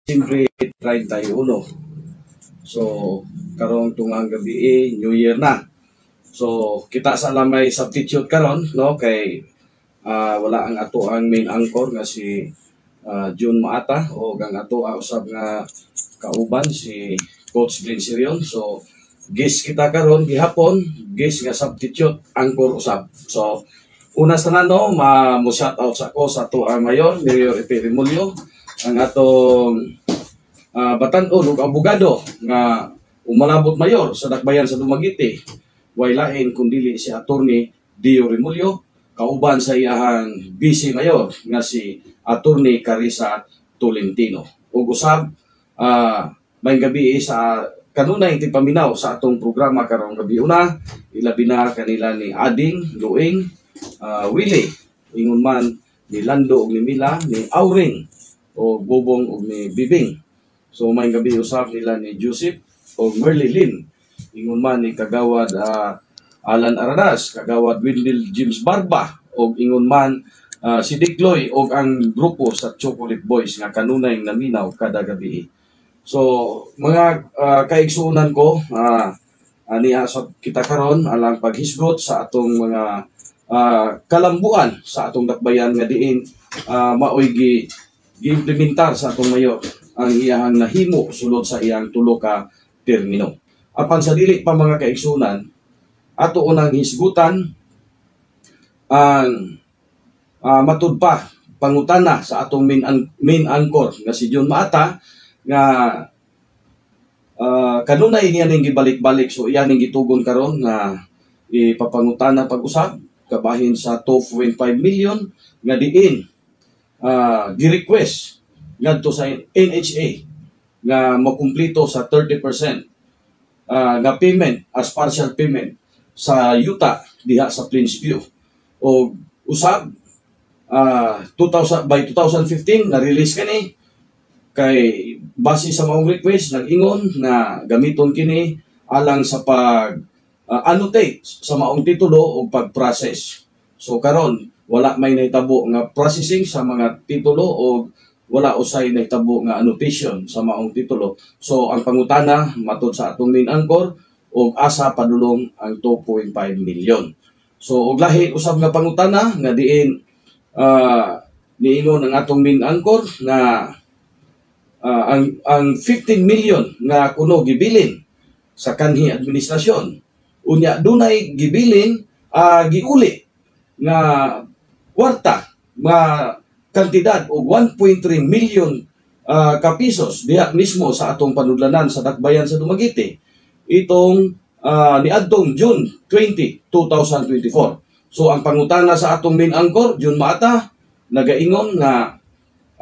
Disyembre 31. So karon tungang gabi New Year na. So kita sa lamay substitute karon no kay wala ang ato ang main anchor nga si June Maata o ang ato usab nga kauban si Coach Glenn Sirion. So guest kita karon gihapon, guest nga substitute anchor usab. So una sa nano mo shout out sa ko sa ato ang mayor Epiremulyo, ang atong batan-on ug abogado nga umalabot mayor sa Dakbayan sa Dumaguete, way lain kundili si Attorney Dio Remulyo, kauban sa iyahang vice mayor nga si Attorney Carissa Tolentino. Ug usab may gabi sa kanunay paminaw sa atong programa karong gabi una, ilabi na kanila ni Ading, Luing, Willie, ingon man ni Lando ug ni Mila, ni Auring o Bobong ug ni Bibing. So may gabi usab nila ni Joseph o Merly Lynn, ingon man ni Kagawad Alan Aradas, Kagawad Wendell James Barba, o ingon man si Dikloy o ang grupo sa Chocolate Boys nga kanunay naminaw kada gabi. So mga kaigsunan ko, aniha sa kita karon alang paghisgot sa atong mga kalambuan sa atong dakbayan nga diin maoy gi-implementar sa atong mayor ang iyang nahimo sulod sa iyang tulo ka termino. Apan sa dili pa mga kaigsunan, ato unang hisgutan ang matud pa pangutana sa atong main anchor nga si June Maata nga kanunay niya ning gibalik-balik. So iyan ning gitugon karon nga ipapangutana pag-usab kabahin sa 2.5 million nga diin gi-request ngadto sa NHA nga makumplito sa 30% nga payment as partial payment sa yuta diha sa Plains View. O usab by 2015 na-release kani kay base sa maong request nag-ingon na gamiton kini alang sa pag annotate sa maong titulo o pag-process. So karon wala may nahitabo nga processing sa mga titulo o wala usay nahitabo nga annotation sa maong titulo. So ang pangutana matud sa atong main anchor og asa padulong ang 2.5 million. So og lahi usab nga pangutana nga diin niingon ang atong main anchor na ang 15 million nga kuno gibilin sa kanhi administrasyon, unya dunay gibilin giuli nga kwarta nga kantidad o 1.3 million ka pesos diha mismo sa atong panudlanan sa Dakbayan sa Dumaguete itong niadtong June 20, 2024. So ang pangutana sa atong main anchor June Maata nagaingon nga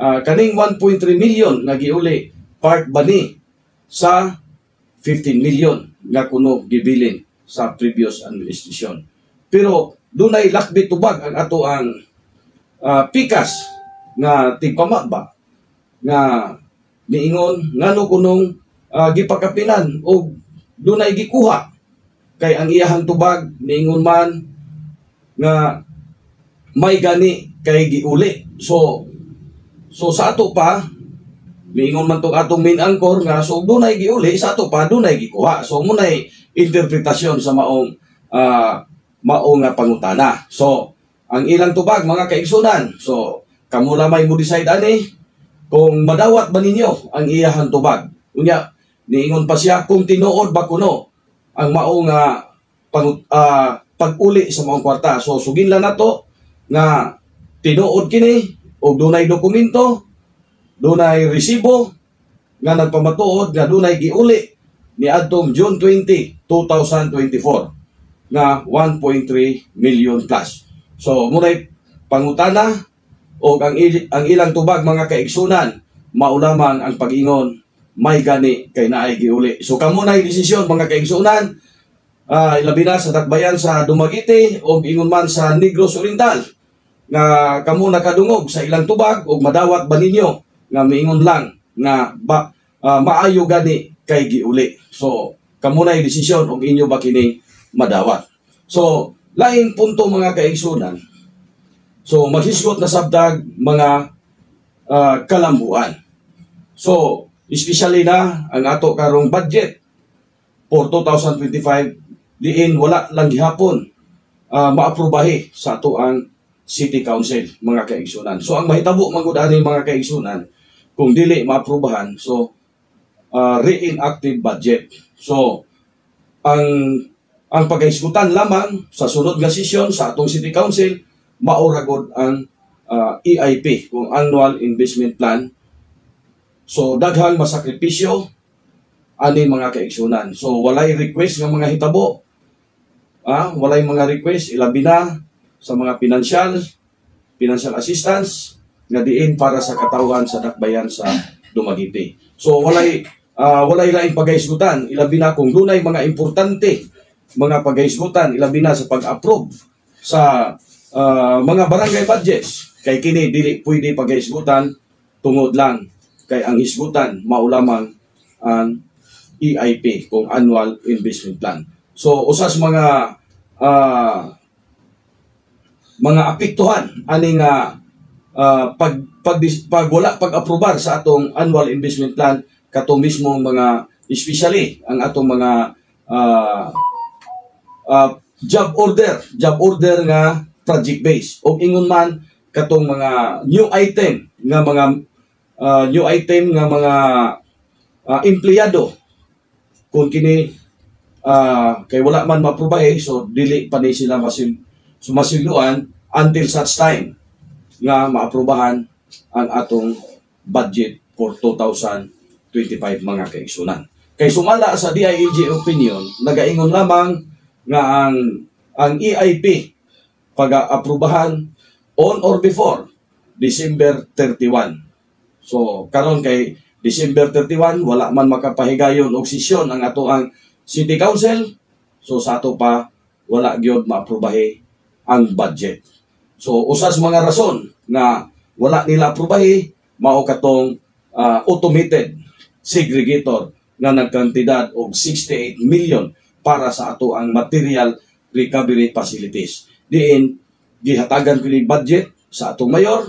kaning 1.3 million nga giuli part bani sa 15 million nga kuno gibilin sa previous administration. Pero dunay lakbit tubag ang ato ang pikas nga tigpamaba nga niingon ngano kunong gipakapinan o dunay gikuha kay ang iyahang tubag niingon man nga may gani kay giuli. So sa ato pa niingon man tong atong main anchor nga so dunay giuli sa ato pa dunay gikuha. So munay interpretasyon sa maong nga pangutana. So ang ilang tubag mga kaigsunan, so kamo lamay mo decide ani kung madawat ba ninyo ang iyahang tubag. Unya niingon pa siya kung tinuod ba kuno ang mao nga pag-uli sa maong kwarta. So sugin lang nato nga tinuod kini og dunay dokumento, dunay resibo nga nagpamatuod nga dunay giuli ni adtong June 20, 2024 nga 1.3 million plus. So munay pangutana o ang ilang tubag mga kaigsunan mao lamang ang pag-ingon may gani kay naay giuli. So kamo nay desisyon mga kaigsunan, ilabi na sa Dakbayan sa Dumaguete o ingon man sa Negros Oriental nga kamo nakadungog sa ilang tubag o madawat ba ninyo nga miingon lang nga maayo gani kay giuli. So kamo nay desisyon og inyo ba kini madawat. So laing punto mga kaigsunan. So maghisgot na sabdag mga kalambuan. So, especially na ang ato karong budget for 2025, diin wala lang gihapon maaprubahi sa ato ang City Council, mga kaigsunan. So, ang mahitabo man gud ani mga kaigsunan, kung dili maaprubahan, so reinactive budget. So, ang pagkaisgutan lamang sa sunod nga sesyon sa atong City Council, mauragod ang EIP, kung Annual Investment Plan. So, daghang masakripisyo ani mga kaigsunan. So, walay request ng mga hitabo. Walay mga request, ilabi na sa mga financial assistance nga diin para sa katawhan sa dakbayan sa Dumaguete. So, walay laing pagaisgutan, ilabi na kung dunay mga importante mga pagaisgutan, ilabi na sa pag-approve sa mga barangay budgets. Kay kini dili pwede pagaisgutan tungod lang kay ang hisgutan maulamang ang EIP, kung Annual Investment Plan. So, usas mga apektuhan ani nga pag wala pag-aprobar sa atong Annual Investment Plan, kato mismong mga, especially ang atong mga job order nga project base, o ingon man katong mga new item nga mga empleyado, kung kini kay wala man ma-approve, so dili pa ni sila masiluan until such time nga maaprubahan ang atong budget for 2025, mga kaigsunan. Kay sumala sa DILG opinion, nagaingon lamang nga ang EIP pag-aprubahan on or before December 31. So, karon kay December 31, wala man makapahigayon og sesyon ang ato ang City Council. So, sa ato pa, wala gyud maaprubahi ang budget. So, usas mga rason na wala nila aprubahi, mao katong automated segregator na nagkantidad og 68 million para sa ato ang material recovery facilities. Diin, gihatagan ko ni budget sa atong mayor,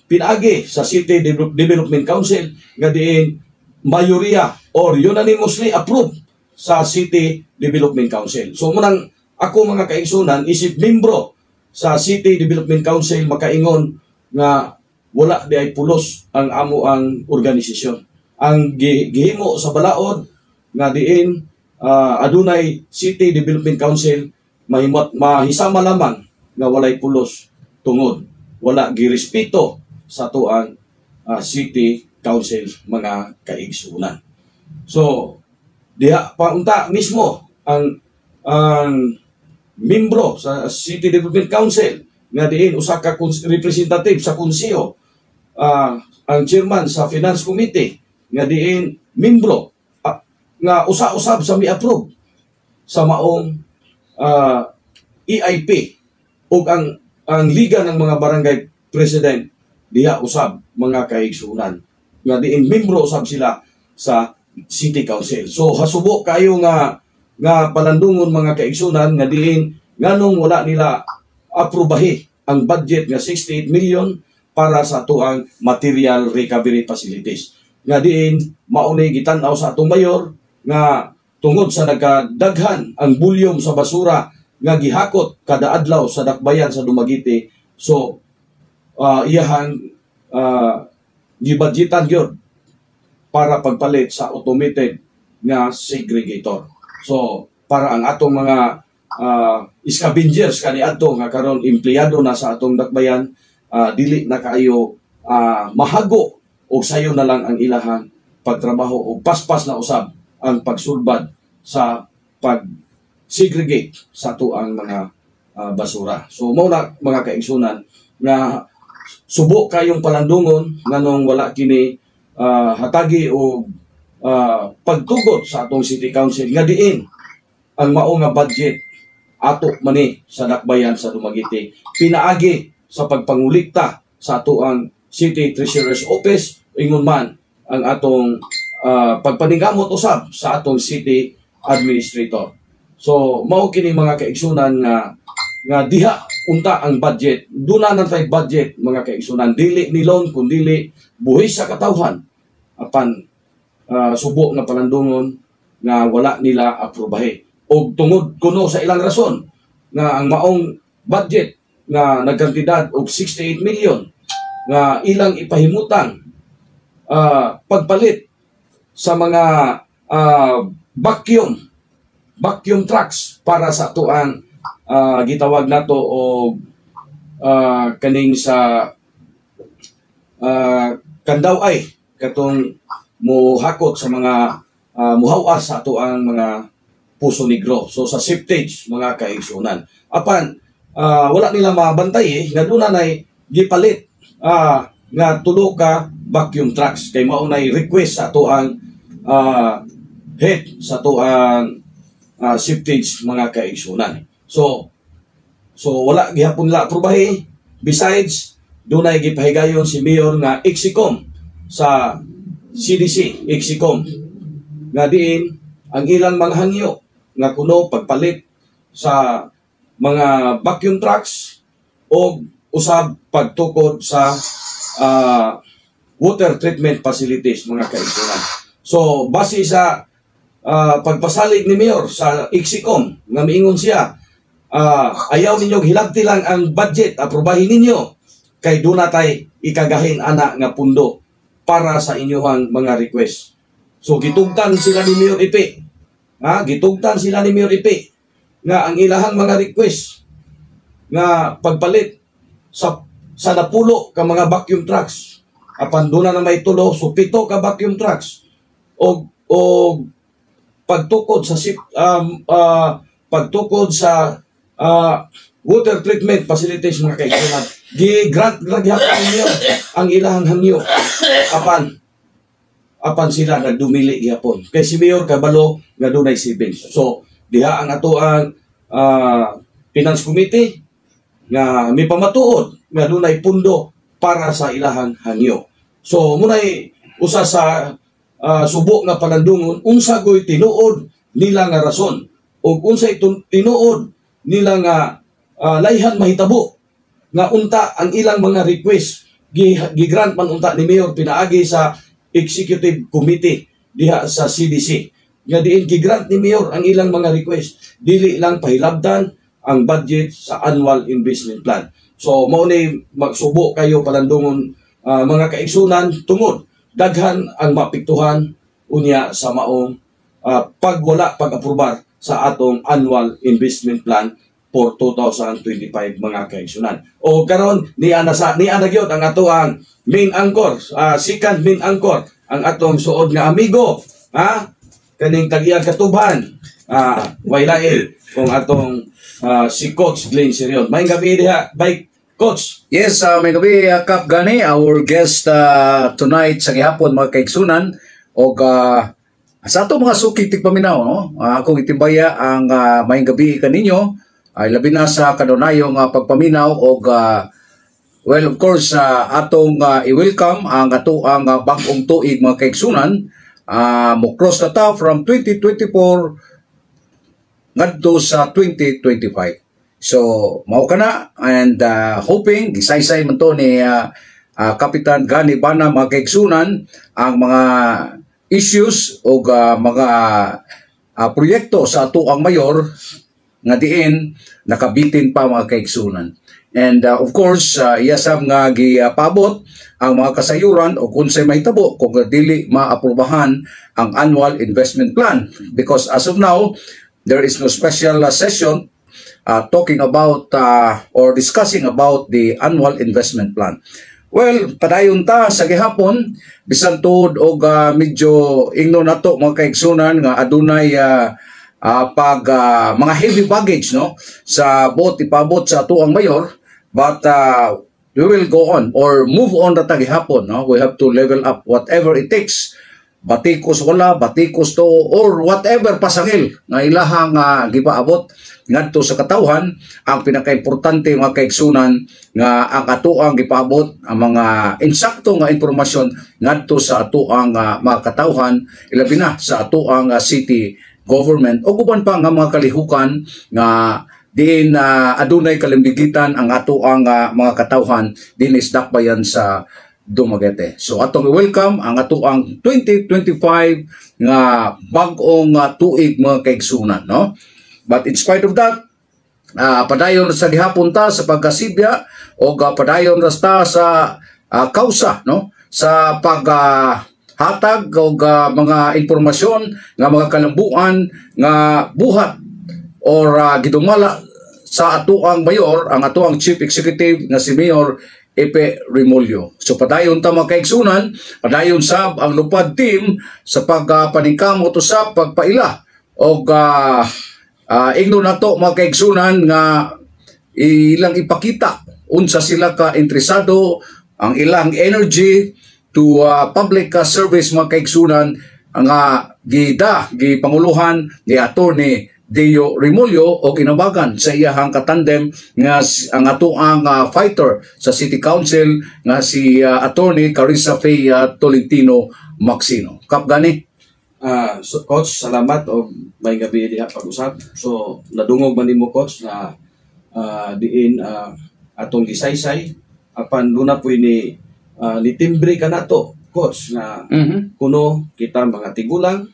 pinaagi sa City Development Council nga diin mayoriya or unanimously approved sa City Development Council. So munang ako mga kaigsunan, isip membro sa City Development Council, makaingon nga wala di ay pulos ang amo ang organisasyon. Ang gihimo sa balaod nga diin adunay City Development Council, mahisama lamang nga walay pulos tungod wala girespeto sa tuang City Council, mga kaigsunan. So, diha paunta mismo ang membro sa City Development Council nga diin usa ka representative sa konseho, ang chairman sa Finance Committee nga diin membro nga usa-usab sa mi-approve sa maong EIP, ug ang liga ng mga barangay president diha usab, mga kaigsunan, nga diin membro usab sila sa City Council. So hasubo kayo nga palandungon, mga kaigsunan, nga diin nganong wala nila aprubahi ang budget nga 68 million para sa tuang material recovery facilities. Nga diin maunay gitan-aw sa atong mayor nga tungod sa nagkadaghan ang volume sa basura nga gihakot kada adlaw sa dakbayan sa Dumaguete. So iyahang gibudgetan gyud para pagpalit sa automated nga segregator. So para ang atong mga scavengers kaniadto nga karon empleyado na sa atong dakbayan, dili na kaayo mahago o sayo na lang ang ilahang pagtrabaho o paspas na usab ang pagsulbad sa pag-segregate sa tuang mga basura. So mao na, mga kaigsunan, nga subo kayong palandungon nganong wala kini hatagi o pagtugot sa atong City Council nga diin ang mao nga budget ato mani sa dakbayan sa Dumaguete pinaagi sa pagpangulikta sa ato ang City Treasurer's Office, ingon man ang atong pagpaningkamot usab sa atong City Administrator. So mao kini, mga kaigsunan, nga diha unta ang budget, duna na tay budget, mga kaigsunan, dili nilon kundili buhis sa katawhan apan subo nga palandungon nga wala nila aprobahe. O tungod kuno sa ilang rason nga ang maong budget nga nagkantidad og 68 million nga ilang ipahimutang pagpalit sa mga vacuum trucks para sa tuang gitawag nato og kaning sa kandaw ay katong muhakot sa mga muhawas sa tuang mga Puso Negro. So sa safetage mga kaigsunan. Apan wala nila mabantay nga duna nay gipalit nga tulo ka vacuum trucks kay mao nay request sa tuang head sa tuang safetage mga kaigsunan. So wala gihapon la aprobahe. Besides, dunay gipahigayon si Mayor nga Exicom sa CDC Exicom nga diin ang ilang mga hangyo nga kuno pagpalit sa mga vacuum trucks o usab pagtukod sa water treatment facilities mga kaigsunan. So base sa pagpasalig ni Mayor sa Exicom nga miingon siya ayaw ninyo hilabti lang ang budget, aprobahin ninyo kay doon natay ikagahin ana nga pundo para sa inyong mga request. So gitugtan sila ni Mayor Ipe. Gitugtan sila ni Mayor Ipe nga ang ilahang mga request nga pagpalit sa napulo ka mga vacuum trucks. Apan doon na may tulo, so 7 ka vacuum trucks. O pagtukod sa water treatment facilities mga kaigsunan. Gi-grant gyapon niyo ang ilahang hangyo. Apan sila nagdumili gyapon. Kay si Mayor kabalo nga dunay savings. So diha ang atoang Finance Committee nga may pamatuod nga dunay pundo para sa ilahang hangyo. So munay usa sa subok nga palandungon unsa goy tinuod nila nga rason o unsay tinuod nila nga layhan mahitabo nga unta ang ilang mga request gigrant man unta ni Mayor pinaagi sa Executive Committee diha sa CDC. Nga diin gigrant ni Mayor ang ilang mga request. Dili lang pahilabdan ang budget sa annual investment plan. So mao ni magsubo kayo palandungon mga kaigsunan tungod daghan ang mapiktuhan unya sa maong pag-aprobar sa atong annual investment plan for 2025 mga kaigsunan. O karon ni ana gyud ang atoang main anchor, second main anchor ang atong suod nga amigo, kaning tag-iyang katubhan, waylain kung atong si Coach Glenn Sirion. May gabi diha, bye Coach. Yes, may gabi Kap Gani, our guest tonight sa gihapon mga kaigsunan og sa ato mga suki tigpaminaw, no? Akong itimbaya ang may gabi kaninyo ay labi na sa kanunayong pagpaminaw og well, of course, atong i-welcome ang ato ang bag-ong tuig mga kaigsunan. Mo cross na ta from 2024 ngadto sa 2025. So, mao kana and hoping gisaysay man to ni Kapitan Gani Bana mga kaigsunan ang mga issues o mga proyekto sa ato ang mayor nga diin nakabitin pa mga kaigsunan. And of course, iyasam nga gipabot ang mga kasayuran o kung say mahitabo kung dili maaprubahan ang annual investment plan. Because as of now, there is no special session talking about or discussing about the annual investment plan. Well, padayon ta sa gihapon, bisan tuod og medyo ingno nato mga kaigsunan nga adunay mga heavy baggage no sa ipabot sa ato ang mayor, but we will go on or move on na gihapon, no? We have to level up whatever it takes, batikos wala, batikos to or whatever pasangil nga ilahang gipaabot ngadto sa katawhan. Ang pinakaimportante mga kaigsunan nga ang ato ang gipaabot ang mga insakto nga impormasyon ngadto sa ato ang mga katawhan, ilabi na sa ato ang city government o guban pa nga mga kalihukan nga diin adunay kalimbigitan ang ato ang mga katawhan din isdakbayan sa Dumaguete. So atong welcome ang atoang 2025 nga bag-ong tuig mga kaigsunan, no? But in spite of that, padayon sa gihapon ta sa pagkasibya o padayon ta sa kausa, no? Sa paghatag og mga impormasyon nga mga kalambuan nga buhat or gidumala sa atoang mayor, ang atoang chief executive nga si Mayor Epe Remolyo. So padayon ta mga kaigsunan, padayon sab ang lupad team sa pagpaningkamot sa pagpaila og igno nato mga kaigsunan nga ilang ipakita unsa sila ka interesado, ang ilang energy to public service mga kaigsunan nga gipanguluhan ni Attorney Deo Remolyo o kinabagan sa iyahang katandem nga ang atoang fighter sa City Council nga si Attorney Carissa Faye Tolentino Maxino. Kap gani. So, Coach, salamat o may gabi diha pag-usap. So nadungog man nimo, Coach, na diin atong gisaysay apan luna po ni timbre ka nato, Coach, na kuno kita mga tigulang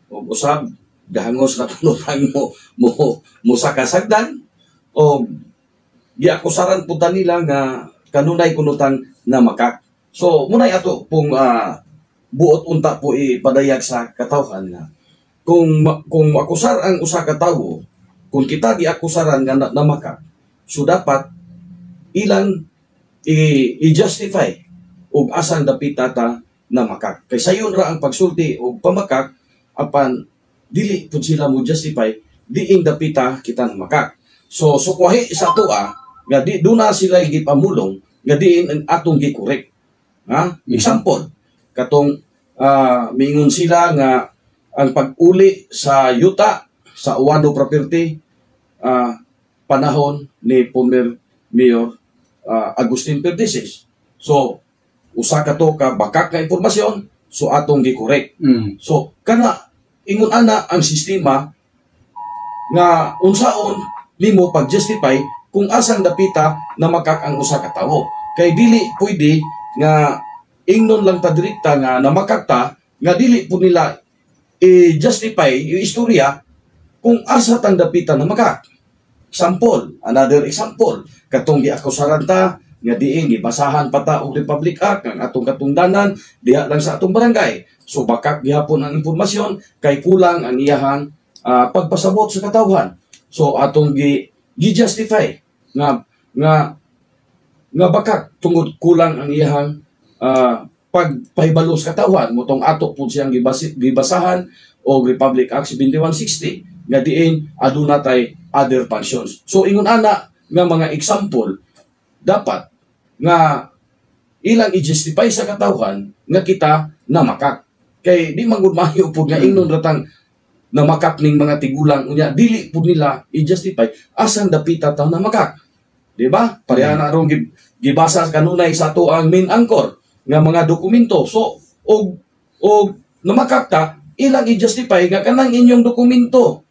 o usab gahangos na tunutang mo sa kasagdan o giakusaran punta nila nga kanunay kunutang na makak. So munay ato pong buot unta po ipadayag sa katawhan nga kung akusar ang usa ka tawo, kung kita giakusaran nga na makak, so dapat ilang i-justify og asang dapita ta na makak. Kay sayon ra ang pagsulti og pamakak apan dili pud sila mo justify diing dapita kita na makak. So sukwahi sa tua nga di duna sila gipamulong nga diin ang atong gikorek. Example, katong mingon sila nga ang pag-uli sa yuta sa Uwado property panahon ni former Mayor Agustin Perdices. So usa ka to ka bakak nga impormasyon, so atong gikorek. So kana ingon ana ang sistema nga unsaon nimo pag-justify kung asang dapita na makak ang usa ka tawo. Kay dili pwede nga ingnon lang ta direkta nga namakak ta nga dili po nila i-justify yung istorya kung asa tang dapita na makak. Another example, katong giakusaran ta nga diin gibasahan pa ta og Republic Act ang atong katungdanan diha lang sa atong barangay. So bakak gihapon ang impormasyon kay kulang ang iyahang pagpasabot sa katawhan. So atong gi-justify nga bakak tungod kulang ang iyahang pagpahibalo sa katawhan motong ato pud siyang gibasahan og Republic Act 7160 nga diin aduna tay other functions. So ingon ana nga mga example dapat nga ilang i-justify sa katawhan nga kita namakak. Kay di man gud maayo pud nga ingnon ratang namakak ning mga tigulang unya dili pud nila i-justify asan dapita ta namakak. Di ba? Pareha na ron gibasa kanunay sa ato ang main anchor nga mga dokumento. So og namakak ta ilang i-justify nga kanang inyong dokumento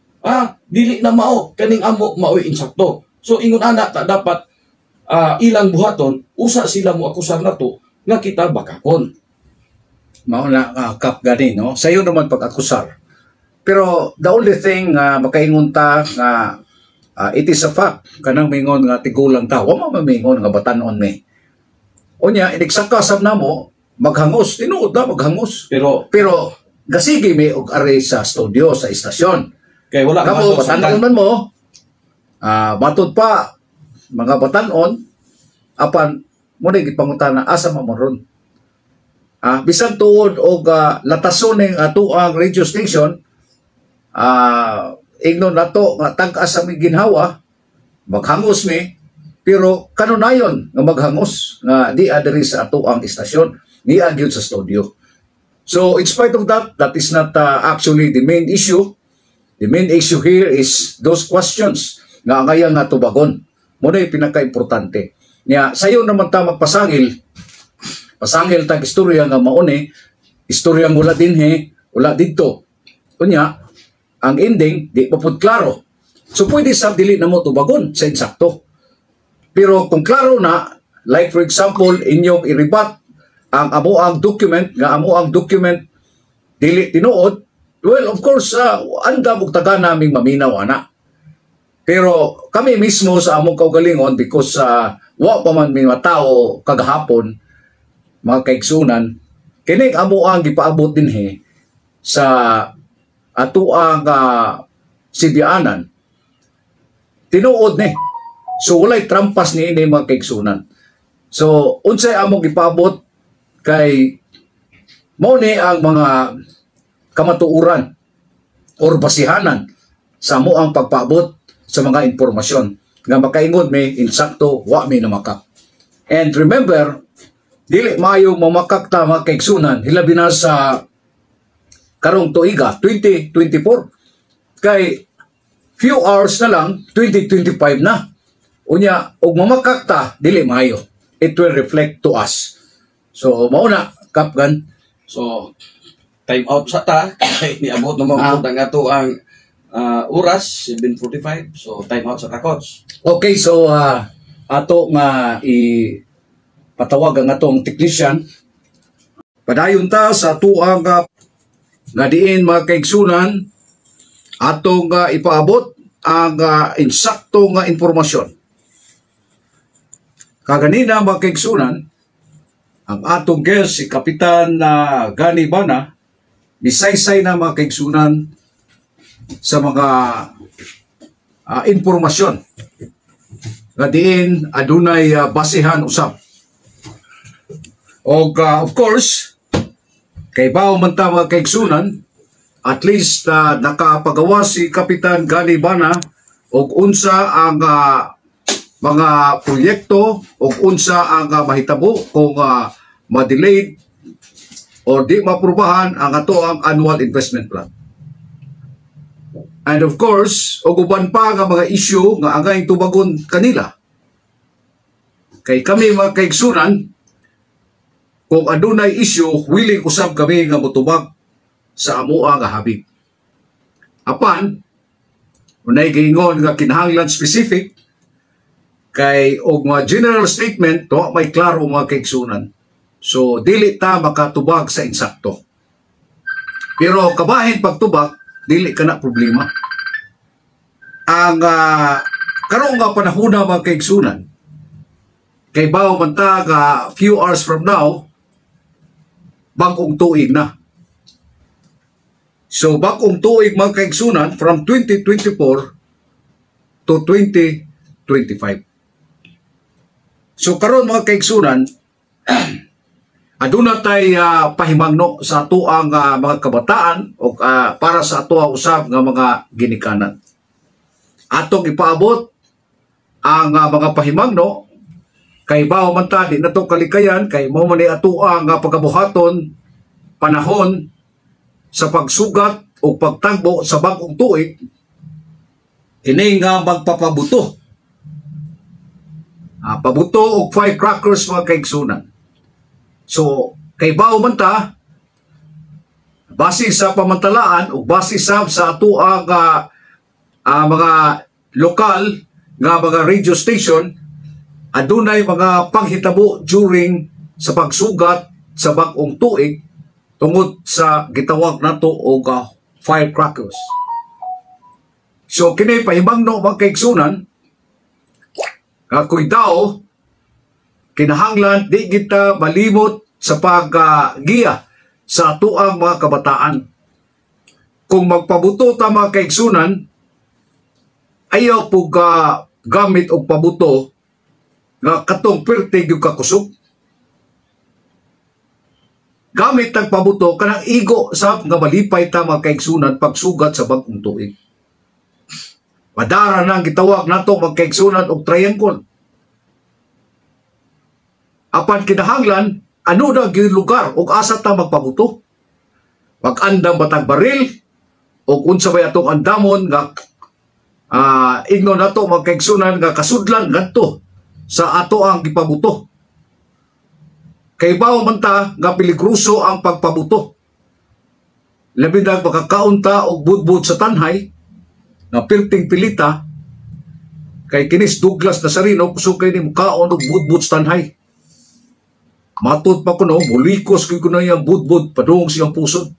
dili na mao kaning amo maoy insakto. So ingon ana ta dapat ilang buhaton usa sila mo akusar nato nga kita bakakon. Mao na kap gani, no? Sayo naman pag-akusar. Pero the only thing makaingon ta nga it is a fact kanang mingon nga tigulang ta, wa mamingon nga batan-on mi. Unya inigsakasab namo maghangos, tinuod na maghangos. Pero gasigi mi og are sa studio sa istasyon. Kay wala kamo batan-on man mo. Batod pa mga batan-on apan mo na gipangutana asa mamoron. Bisan tuod og latason ning ato ang radio station, ignon nato nga tag-as sa ginhawa, maghangos mi, pero kanunayon nga maghangos nga di adiri sa ato ang istasyon, di agyud sa studio. So in spite of that, that is not actually the main issue. The main issue here is those questions nga ngayon nga tubagon. Muna yung pinaka-importante. Nga, sayo naman ta magpasangil, pasangil tag istorya nga mauni, istorya mula dinhe, wala dito. Kunya, ang ending, di pa pud klaro. So pwede sa dili na mo tubagon sa insakto. Pero kung klaro na, like for example, inyong iribat ang amo ang document dili tinuod, well, of course, anda og taga naming maminaw ana. Pero kami mismo sa among kaugalingon, because wa pa man mga tao kagahapon, mga kaigsunan, kining amo ang gipaabot dinhi sa atuang sibyaanan, tinuod ni. So walay trampas ni ini mga kaigsunan. So unsay among gipaabot kay mao ni ang mga kamatuoran or basihanan sa amo ang pagpaabot sa mga impormasyon nga makaingon may insakto wa may namakak. And remember, dili maayo mamakak ta mga kaigsunan hilabi na sa karong tuiga 2024 kay few hours na lang 2025 na. Unya og mamakak ta dili maayo, it will reflect to us. So mao na Kapgan. So time out sa ta. Niabot na mga ang ato ang oras 7:45. So time out sa ta, coach. Okay, so ato nga ipatawag ang atong technician. Padayon ta sa tuang nga diin mga kaigsunan atong ipaabot ang insakto nga impormasyon. Kaganina mga kaigsunan, ang atong guest si Kapitan Gani Bana, misaysay na mga kaigsunan sa mga impormasyon nga diin adunay basihan usab. Og of course, kay bao man ta mga kaigsunan, at least nakapagawa si Kapitan Gani Bana og unsa ang mga proyekto o unsa ang mahitabo kung ma-delayed o di maprubahan ang ato ang annual investment plan. And of course, og uban pa nga mga issue nga angay tubagon kanila. Kay kami mga kaigsunan, kung adunay issue, willing usab kami nga motubag sa amoa nga habig. Apan, unay giingon nga kinahanglan specific, kay og mga general statement to may klaro mga kaigsunan. So dili ta makatubag sa insakto. Pero kabahin pagtubag dili kana problema. Ang karong nga panahon mga kaigsunan, kay bawo man ta few hours from now bagong tuig na. So bagong tuig mga kaigsunan from 2024 to 2025. So karon mga kaigsunan, aduna tay pahimangno sa ato ang mga kabataan o para sa ato ang usab nga mga ginikanan. Atong ipaabot ang mga pahimangno kay bawo man ta di nato kalikayan kay mao man ato ang pagabuhaton panahon sa pagsugat o pagtagbo sa bag-ong tuig ini nga magpapabuto. Pabuto og firecrackers mga kaigsunan. So, kay bao man ta, base sa pamantalaan o base sa ato ang mga lokal nga mga radio station, adunay mga panghitabo during sa pagsugat sa bag-ong tuig tungod sa gitawag nato og firecrackers. So, kini pahimangno mga kaigsunan, kuidao, kinahanglan di kita malimot sa paggiya sa atuang mga kabataan. Kung magpabuto ta mga kaigsunan, ayaw po gamit og pabuto nga katong pertig yung kakusog. Gamit ang pabuto kanang igo sa nga malipay ta mga kaigsunan pagsugat sa bag-ong tuig. Madara nang gitawag nato mga kaigsunan og triangle. Apan kinahanglan, ano na gyud lugar ug asa ta magpabuto? Pag-andam batang baril o unsa bay atong andamon nga igno nato mga kaigsunan nga kasudlan ngadto sa ato ang gipabuto. Kay bawo man ta nga peligroso ang pagpabuto. Labi na pagkakaunta og budbud sa tanhay nga pirting pilita kay kinis Douglas Nazareno kusog kay ni mukaon og budbud sa tanhay. Matod pa ko no, bulikos ko na yung budbud padung siyang pusod.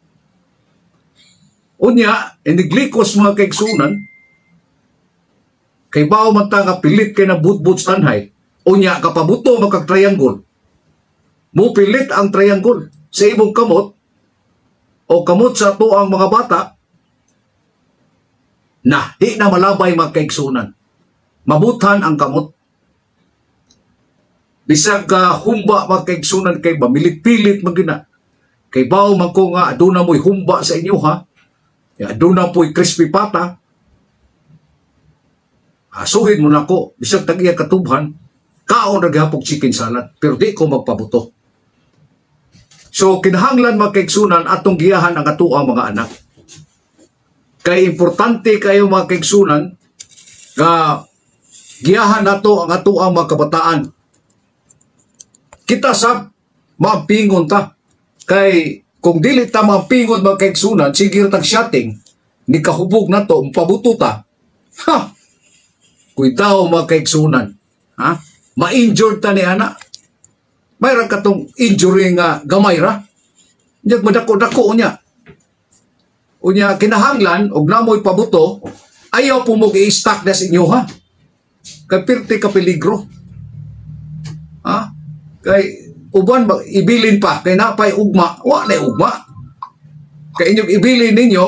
Unya, iniglikos mga kaigsunan, kay bao man ta nga pilit kay na budbud sa tanhay, unya kapabuto magkag-triangle. Mo pilit ang triangle sa imong kamot, o kamot sa ato ang mga bata, na di na malabay mga kaigsunan. Mabutan ang kamot. Bisag humba mga kaigsunan kay bamilit-pilit magina. Kay bao man ko nga aduna mo'y humba sa inyo ha. Aduna po'y crispy pata. Asuhin mo na ko. Bisag tag-iya katubhan, kaon naghapog chicken salad. Pero di ko magpabuto. So kinahanglan mga kaigsunan atong giyahan ang atuang mga anak. Kay importante kayo mga kaigsunan nga giyahan nato ang atuang mga kabataan. Kita sa maapingon ta. Kay kung dili ta maapingon mga kaigsunan, sige tag shotting, ni kahubog na to, pabuto ta. Ha! Kuitaw mga kaigsunan. Ha? Ma-injured ta ni ana. Mayroon ka tong injury nga gamay ra. Diyan madako-dako niya. Unya kinahanglan og namoy pabuto, ayaw po mo i-stack na sa inyo ha. Kay pirti ka peligro. Ha? Kay uban ibilin pa kay napay ugma, wa na ugma. Kay inyong ibilin ninyo,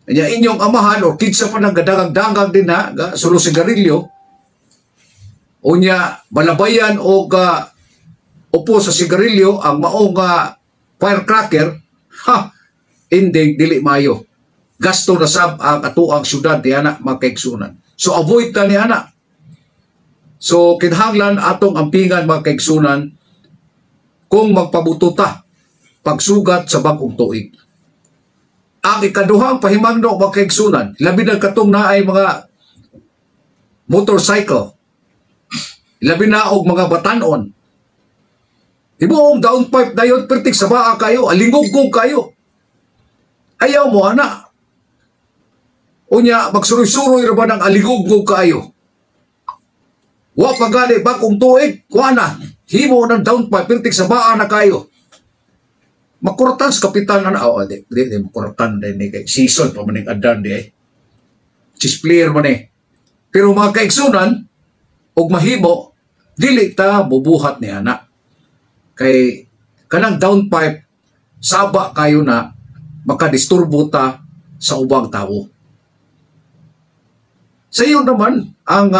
inyong amahan o kinsa pa nagdagang-dagang din ha, sulo sigarilyo. Unya balabayan o upo sa sigarilyo ang maong firecracker, ha, ending dili mayo. Gasto na sab ang atuang syudad di ana makaigsunan. So avoid ta ni ana. So kinahanglan atong ampingan mga kaigsunan kung magpabuto ta pagsugat sa bagong tuig. Ang ikaduhang pahimangno mga kaigsunan, labi na katong naay mga motorcycle, labi na og mga batanon. Ibuong downpipe na yun, pertik sa baa kayo, alingog-gog kayo. Ayaw mo, ana. Unya, magsuroy-suroy na ba ng alingog-gog kayo? Wa pa gali, bagong tuig, wa na. Himo ng downpipe, pertik sa baa na kayo. Makuratan sa kapitan na, di makuratan din kay season pa maning adan di Chis player man Pero mga kaigsunan, og mahimo, dili ta bubuhat ni anak. Kay kanang downpipe saba kayo na makadisturbo ta sa ubang tao. Sa iyo naman ang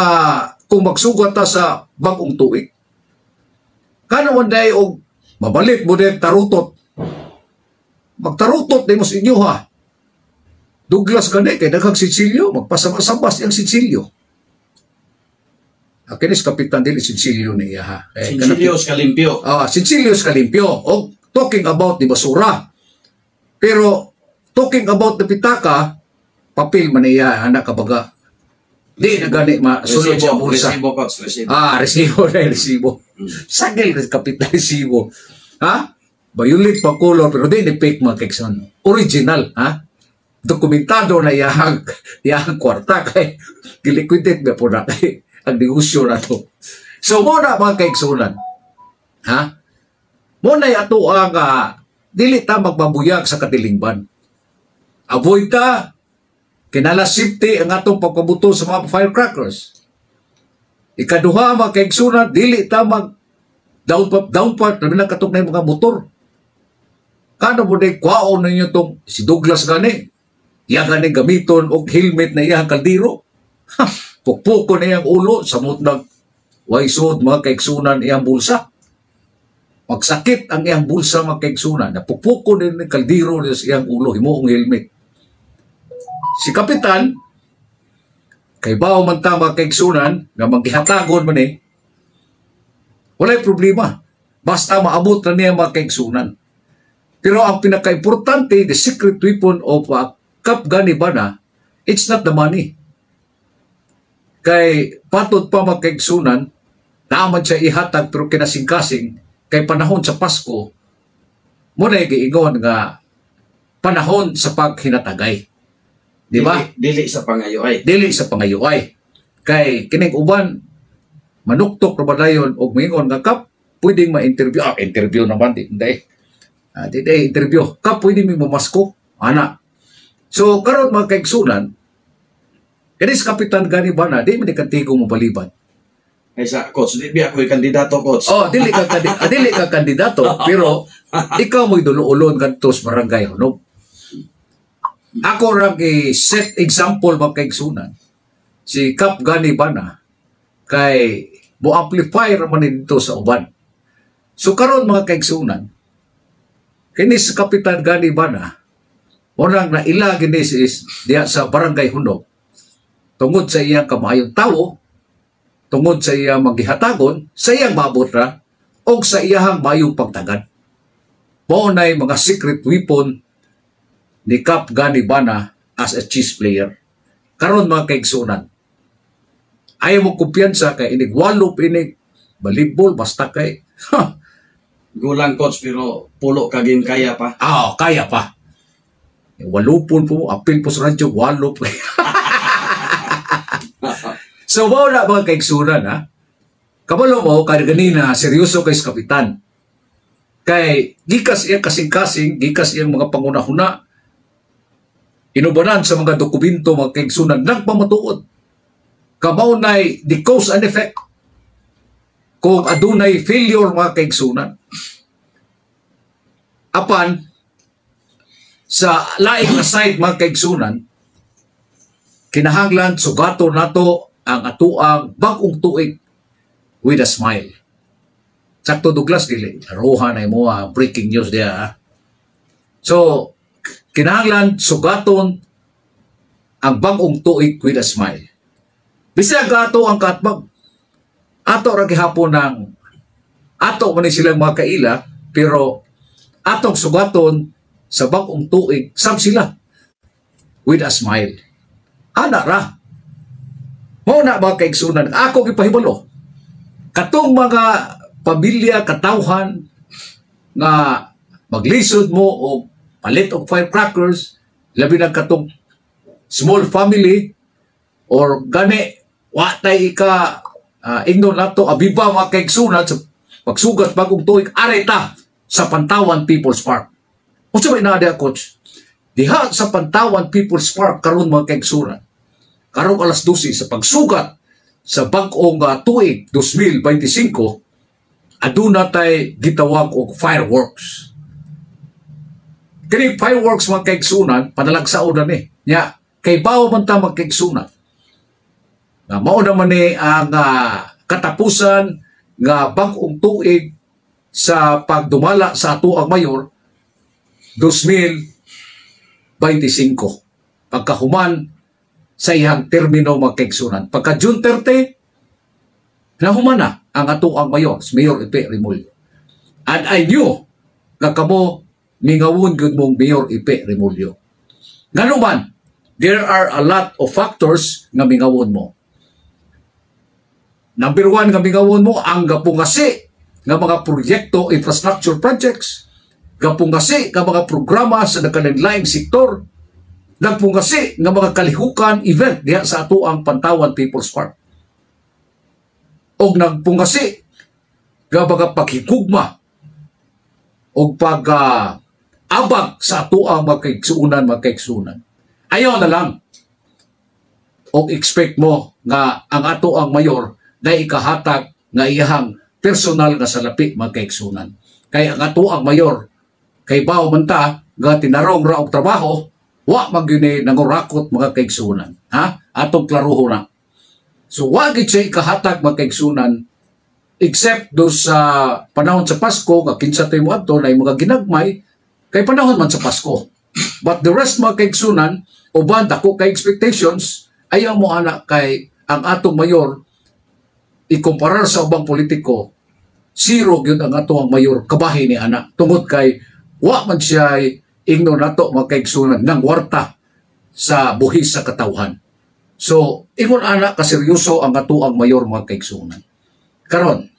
kung magsugat ta sa bagong tuig, kano man day og mabalik mo din tarutot, magtarutot din mo sa inyo ha. Douglas gani kay daghang sitsilyo, magpasabas ang sitsilyo. Kinis kapitan dili Sincilio niya ha. Sincilio Scalimpio. Sincilio Scalimpio. O talking about di basura. Pero talking about the pitaka, papel man niya anak kabaga. Di na gani masunod sa bulsa. Resibo, Cox, resibo. Resibo. Sagil na kapitan resibo. Ha? Violet pa color pero di fake mga kekson. Original, ha? Dokumentado na iyang kwarta kay giliquidate na po na kay ang negosyo na to. So, muna mga kaigsunan, ha? Muna ato ang dili ta magbabuyag sa katilingban. Avoid ta, kinala safety ang atong pagpabuto sa mga firecrackers. Ikaduha mga kaigsunan, dili ta mag downpart, namin na katok na yung mga motor. Kano mo na kwaon ninyo itong si Douglas gani, iya gani gamiton o helmet na iyang kaldiro. Ha! Pukpuko na iyang ulo, samot nag waisod mga kaigsunan iyang bulsa. Magsakit ang iyang bulsa mga kaigsunan, napukpuko na yung kaldiro sa iyang ulo, himuong helmet. Si Kapitan, kay bao man ta mga kaigsunan, nga maghihatagon man walay problema. Basta maabot na niya mga kaigsunan. Pero ang pinaka-importante, the secret weapon of Kap Gani Bana, it's not the money. Kay patod pa magkaigsunan, naman siya ihatag pero kinasing-kasing, kay panahon sa Pasko, muna giingon nga panahon sa paghinatagay. Di ba? Dili sa pangayuay. Dili sa pangayuay. Kay kining uban, manuktok na ba dayon o mingon nga Kap, pwedeng ma-interview. Interview naman, di interview. Kap pwede may mamasko. Ana. So, karon mga kaigsunan, kani sa Kapitan Gani Bana, di man ikatigo mo baliban. Ay sa coach, di ba ako kandidato coach? Dili ka kandidato, pero ikaw mo'y duluulon kadto sa barangay Hunog. Ako ra set example mga kaigsunan. Si Kap Gani Bana kay mo amplify ra man dito sa uban. So karon mga kaigsunan, kini sa Kapitan Gani Bana, unang naila ginesis diya sa barangay Hunog. Tungod sa iyang kamayong tawo, tungod sa iyang maghihatagon, sa iyang maabot ra, o sa iyang mayong pagtagad. Mao nay mga secret weapon ni Kap Gani Bana as a chess player. Karon mga kaigsunan, ayaw mo kumpiyansa kay inig walop inig balibol basta kay Gulang coach pero pulo kagin kaya pa. Kaya pa. Walupon po, apil po sa radyo, walop. So, wala mga kaigsunan, ha? Kabalo mo, kaya ganina, seryoso kay Kapitan. Kay, gikas iyang kasing-kasing, gikas iyang mga pangunahuna, inubanan sa mga dokumento, mga kaigsunan, nagpamatuod. Kabaunay, the cause and effect. Kung adunay failure, mga kaigsunan. Apan, sa laing na side, mga kaigsunan, kinahanglan, sugato nato ang atuang bagong tuig with a smile. Sakto Douglas, dili. Roha na mo, breaking news diya. So, kinahanglan, sugaton ang bagong tuig with a smile. Bisag ato ang katbag. Ato ra gihapon ng ato man silang mga kaila, pero atong sugaton sa bagong tuig, sab sila with a smile. Ana ra. Mao na mga kaigsunan, ako gipahibalo. Katong mga pamilya, katawhan nga maglisod mo o palit og firecrackers, labi na katong small family or gani watay ka ignon nato abiba mga kaigsunan sa pagsugat bagong tuig areta sa Pantawan People's Park. Unsa may nada coach? Diha sa Pantawan People's Park karon mga kaigsunan. Karong alas 12 sa pagsugat sa bag-ong tuig 2025, aduna tay gitawag og fireworks. Kini fireworks mga kaigsunan, panalagsaon na ni. Nya, kay bawo man ta magkaigsunan. Nga mao naman ni ang katapusan nga bag-ong tuig sa pagdumala sa ato ang mayor 2025. Pagkahuman sa iyang termino magkaigsunan. Pagka June 30, nahuman na ang ato ang mayor, si Mayor Ipe Remulla. And I knew nga kamo mingawon gud mong Mayor Ipe Remulla. Nganuman, there are a lot of factors nga mingawon mo. Number 1 nga mingawon mo, ang gapungasi nga mga proyekto, infrastructure projects, gapungasi nga mga programa sa nagkalain-laing sektor, nagpungasi nga mga kalihukan event diha sa ato ang Pantawan People's Park. O nagpungasi nga mga paghigugma o pag-abag sa ato ang magkaigsunan. Ayaw na lang. O expect mo nga ang ato ang mayor na ikahatag nga iyahang personal nga salapi magkaigsunan. Kaya ang ato ang mayor kay bawo man ta nga tinarong ra og trabaho, wa magyuni nangurakot mga kaigsunan. Atong klaruho na. So wa gid siya ikahatag mga kaigsunan except do sa panahon sa Pasko nga kinsa tay moadto na mga ginagmay kay panahon man sa Pasko. But the rest mga kaigsunan uban dako kay expectations ayaw mo ana kay ang atong mayor ikumparar sa ubang politiko, zero gyud ang atong mayor kabahin ni ana tungod kay wa man siya ingno nato mga kaigsunan ng warta sa buhis sa katawhan. So, ingon ana kaseryoso ang ato ang mayor mga kaigsunan. Karon,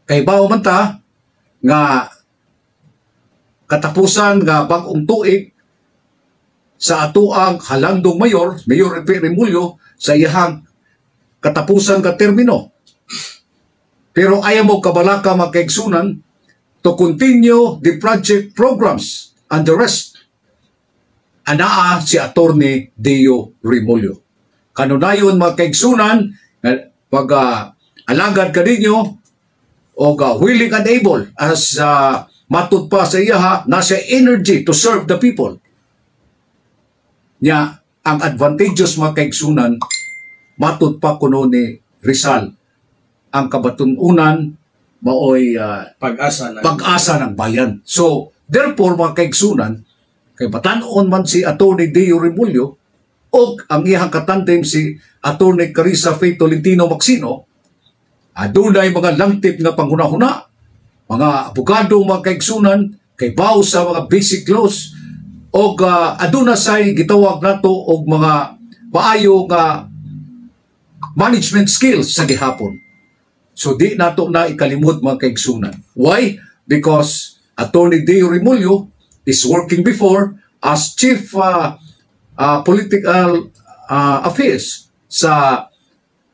kay bawo man ta nga katapusan nga bag-ong tuig sa ato ang halandong mayor, Mayor Ipe Remulla, sa iyang katapusan ka termino. Pero ayaw mo kabalaka mga kaigsunan to continue the project programs and the rest. Anaa si Attorney Deo Remulyo. Kanunayon mga kaigsunan, pag alagad ka ninyo o willing and able as matud pa sa iya na siya energy to serve the people. Nya, ang advantageous mga kaigsunan, matud pa kuno ni Rizal. Ang kabatununan maoy pag-asa ng bayan. So, therefore, mga kaigsunan, kay batanon man si Attorney Deo Remulyo o ang iyang katandem si Attorney Carissa Faye Tolentino Macsino, adunay mga langtip nga panghuna-huna, mga abogado mga kaigsunan, kay baw sa mga basic laws, o aduna say gitawag nato og mga maayo nga management skills sa gihapon. So di nato na ikalimot mga kaigsunan. Why? Because Attorney Deo Remulyo is working before as Chief Political Affairs sa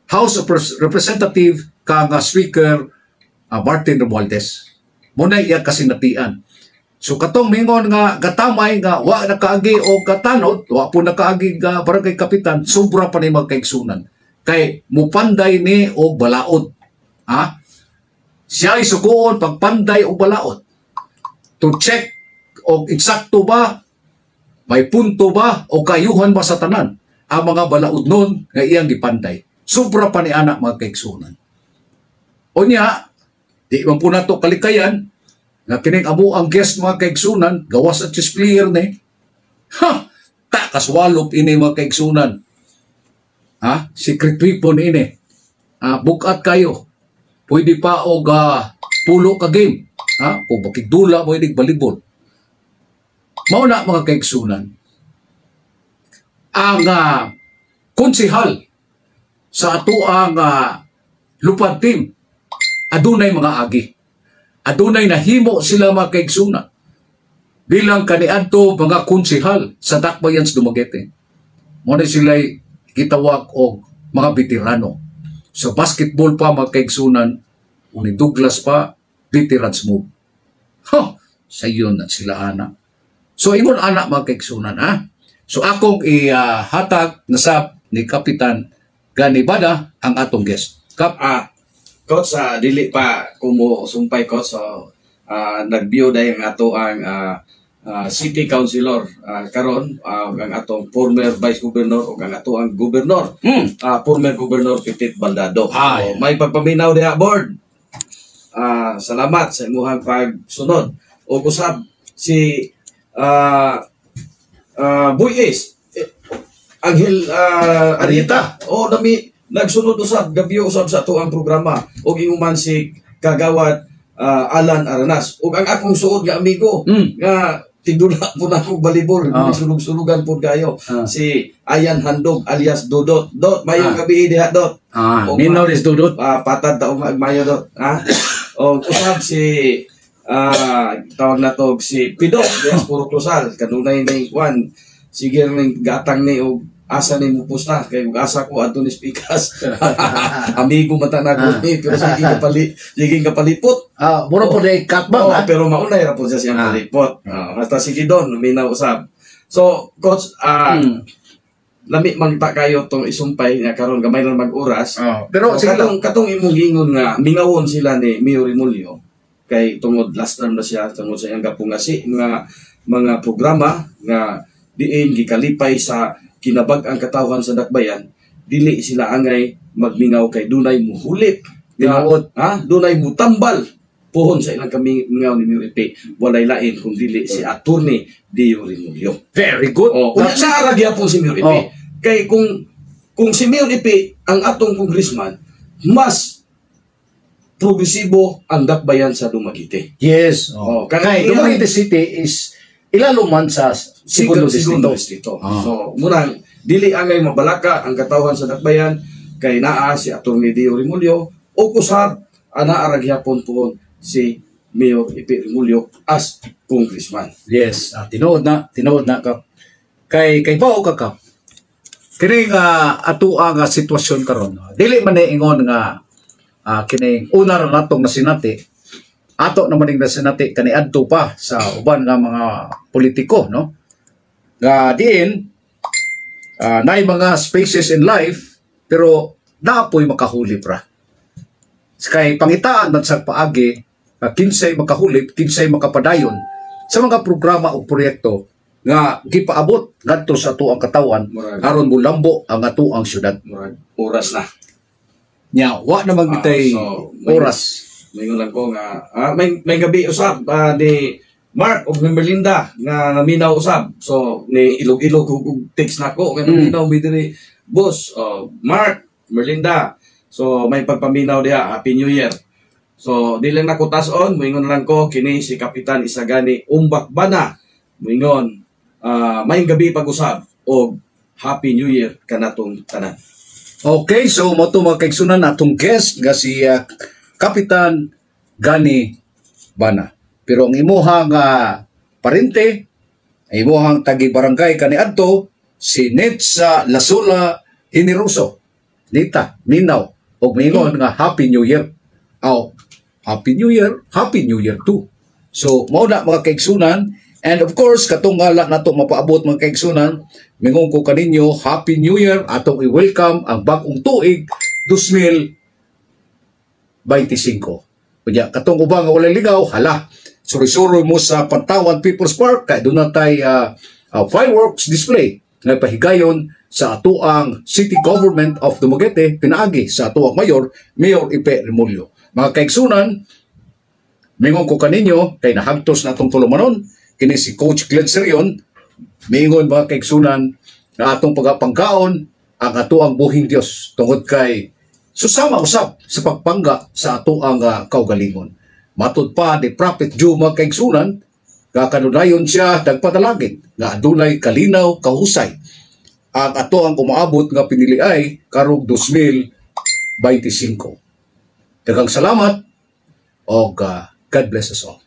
House of Representative kang Speaker Martin Romualdez. Muna iya kasinatian. So katong mingon nga gatamay nga wa nakaagi o katanod, wa po nakaagi nga barangay kapitan, sobra pa ni mga kaigsunan. Kay mupanday ni og balaod. Ha? Siya ay sukuon pagpanday o balaod to check o eksakto ba, may punto ba o kayuhan ba sa tanan ang mga balaod nun nga iyang gipanday. Sobra pa ni anak mga kaigsunan. O niya, di man po nato kalikayan nga kining amo ang guest mga kaigsunan, gawas at clear ni. Ha! Kaswalop ini mga kaigsunan. Ha? Secret weapon ini. Bukat kayo. Pwede pa og pulo ka game. Ha? Kung bakidula mo inig balibol. Mauna mga kaigsunan. Ang konsehal sa ato ang lupad team, adunay mga agi. Adunay nahimo sila mga kaigsunan bilang kaniadto mga konsehal sa Dakbayan sa Dumaguete. Muna sila'y gitawag og mga veterano. Sa basketball pa mga kaigsunan, uni Douglas pa, veterans move. Sa yun na sila anak. So ingon anak mga kaigsunan, ha? So akong ihatag na sa ni Kapitan Gani Bada ang atong guest. Coach, dili pa kumo sumpay ko so nag-view dayon ang ato ang city councilor karon ang atong former vice governor o ang ato ang governor former governor Petit Baldado. So, may pagpaminaw diha board. Salamat sa imong pagsunod. O usab si Boy Ace Angel Arieta. O nami nagsunod usab gabi usab sa ato ang programa og inguman si Kagawad Alan Aranas ug ang akong suod nga amigo nga tigdula po na akong balibol sulug-sulugan po kayo si Ayan Handog alias Dodot. Mayong gabi diha Dot. Minor is Dodot. Patad taong magmayo Dot. O usab si tawag na to si Pido dias puro Cruzal kanunay ning kwan sige ning gatang ni og asa ni mo pusta kay asa ko adto ni Spikas. Amigo mata na ko ni pero sige kapalipot. Mura po day katbang. Pero maunay ra po siya siyang palipot. Basta sige don minaw usab. So coach lami mangta kayo tong isumpay nga karon gamay ra mag-oras. Pero so, katong imong gingon nga mingawon sila ni Mayor Remulyo kay tungod last term na siya tungod sa iyang kapungasi nga mga programa nga diin gikalipay sa kinabag-ang katawhan sa Dakbayan, dili sila angay magmingaw kay dunay muhulip. Dunay mutambal puhon sa ilang kamingaw ni Mayor Ipi. Walay lain kung dili si Attorney Deo Remulyo. Very good. Unya sa aragya po si Mayor Ipi. Kay kung si Mayor Ipi ang atong congressman, mas progresibo ang Dakbayan sa Dumaguete. Yes. Kay Dumaguete City is ilalo man sa segundo distrito. So, murang dili angay mabalaka ang katawhan sa Dakbayan kay naa si Attorney Deo Remulyo o kusab ana aragyapon po si Mayor Ipi Remulyo as congressman. Yes, tinuod na ka. Kay bao ka. Kini nga ato ang sitwasyon karon. Dili man ingon nga kini una ra natong nasinati ato naman ning nasinati kaniadto pa sa uban nga mga politiko, no, nga diin naay mga spaces in life pero naapoy makahuli pra kay pangitaan man sa paagi kinsay makahuli kinsay makapadayon sa mga programa o proyekto nga gipaabot ngadto sa ato ang katawan aron mulambo ang ato ang syudad. Oras na. Nya wa na magitay oras. Mayon lang ko nga may gabi usab ni Mark og ni Merlinda nga minaw usab. So ni ilog-ilog ug text nako nga minaw bidiri boss Mark, Merlinda. So may pagpaminaw diha, Happy New Year. So di lang nako tas-on, moingon lang ko kini si Kapitan Isagani Umbak Bana. Moingon may gabi pag-usab og Happy New Year kanatong tanan. Okay, so mo to mga kaigsunan atong guest nga si Kapitan Gani Bana. Pero ang imuhang parente, imuhang tagi-barangay kaniadto si Netsa Lasula Hiniruso. Nita, minaw, og mingon nga Happy New Year. Happy New Year, Happy New Year too. So, mao na mga kaigsunan, and of course, katong nga nato mapaabot mga kaigsunan, mingon ko kaninyo, Happy New Year, atong i-welcome ang bagong tuig 2025. Kaya katong ubang nga walay ligaw, hala, suri-suri mo sa Pantawan People's Park, kaya doon na tayo fireworks display nga pahigayon sa atuang City Government of Dumaguete, pinaagi sa atuang Mayor Ipe Remulyo. Mga kaigsunan, mingon ko kaninyo, kay nahagtos na itong tulumanon, kini si Coach Glenn Serion, mingon mga kaigsunan, na atong pagapangkaon, ang atuang buhing Dios tungod kay susama usab sa pagpangga sa ato ang kaugalingon. Matud pa ni Prophet Joe mga kaigsunan, kakanunayon siya nagpadalagin nga adunay kalinaw kahusay ang ato ang umaabot nga piniliay karong 2025. Daghang salamat o God bless us all.